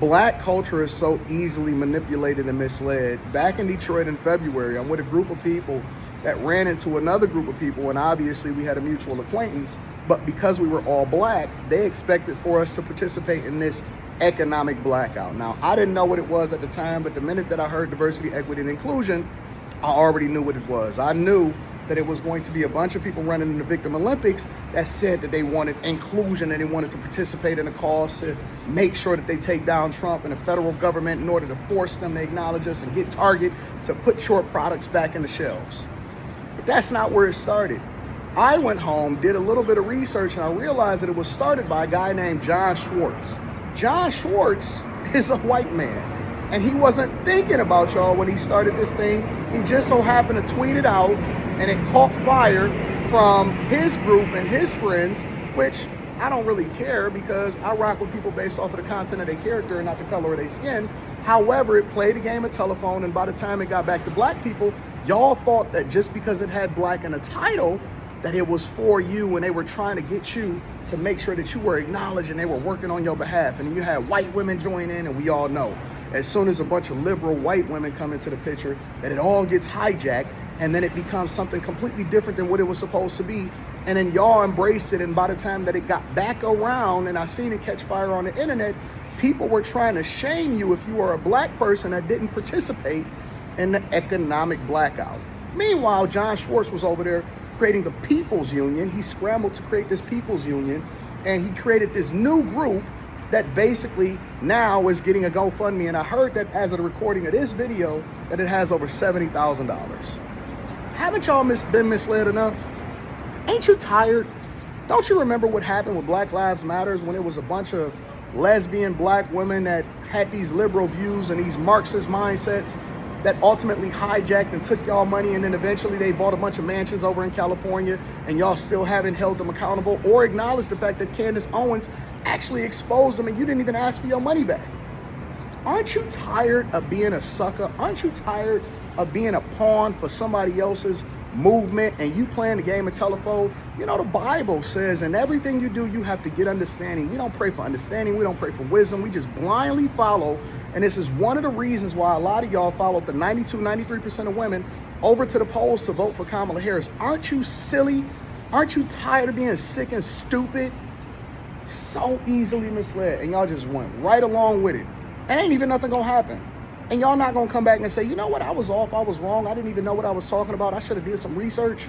Black culture is so easily manipulated and misled. Back in Detroit in February, I'm with a group of people that ran into another group of people, and obviously we had a mutual acquaintance, but because we were all black, they expected for us to participate in this economic blackout. Now, I didn't know what it was at the time, but the minute that I heard diversity, equity, and inclusion, I already knew what it was. I knew that it was going to be a bunch of people running in the Victim Olympics that said that they wanted inclusion and they wanted to participate in a cause to make sure that they take down Trump and the federal government in order to force them to acknowledge us and get Target to put short products back in the shelves. But that's not where it started. I went home, did a little bit of research, and I realized that it was started by a guy named John Schwartz. John Schwartz is a white man, and he wasn't thinking about y'all when he started this thing. He just so happened to tweet it out, and it caught fire from his group and his friends, which I don't really care because I rock with people based off of the content of their character and not the color of their skin. However, it played a game of telephone, and by the time it got back to black people, y'all thought that just because it had black in the title, that it was for you, and they were trying to get you to make sure that you were acknowledged and they were working on your behalf. And you had white women join in, and we all know, as soon as a bunch of liberal white women come into the picture, that it all gets hijacked, and then it becomes something completely different than what it was supposed to be. And then y'all embraced it, and by the time that it got back around, and I seen it catch fire on the internet, people were trying to shame you if you were a black person that didn't participate in the economic blackout. Meanwhile, John Schwartz was over there creating the People's Union. He scrambled to create this People's Union, and he created this new group that basically now is getting a GoFundMe. And I heard that as of the recording of this video, that it has over $70,000. Haven't y'all been misled enough? Ain't you tired? Don't you remember what happened with Black Lives Matters when it was a bunch of lesbian black women that had these liberal views and these Marxist mindsets that ultimately hijacked and took y'all money, and then eventually they bought a bunch of mansions over in California, and y'all still haven't held them accountable or acknowledged the fact that Candace Owens actually exposed them and you didn't even ask for your money back? Aren't you tired of being a sucker? Aren't you tired of being a pawn for somebody else's movement and you playing the game of telephone? You know, the Bible says in everything you do, you have to get understanding. We don't pray for understanding. We don't pray for wisdom. We just blindly follow. And this is one of the reasons why a lot of y'all followed the 93% of women over to the polls to vote for Kamala Harris. Aren't you silly? Aren't you tired of being sick and stupid? So easily misled. And y'all just went right along with it. And ain't even nothing gonna happen. And y'all not gonna come back and say, you know what, I was off, I was wrong, I didn't even know what I was talking about, I should have did some research.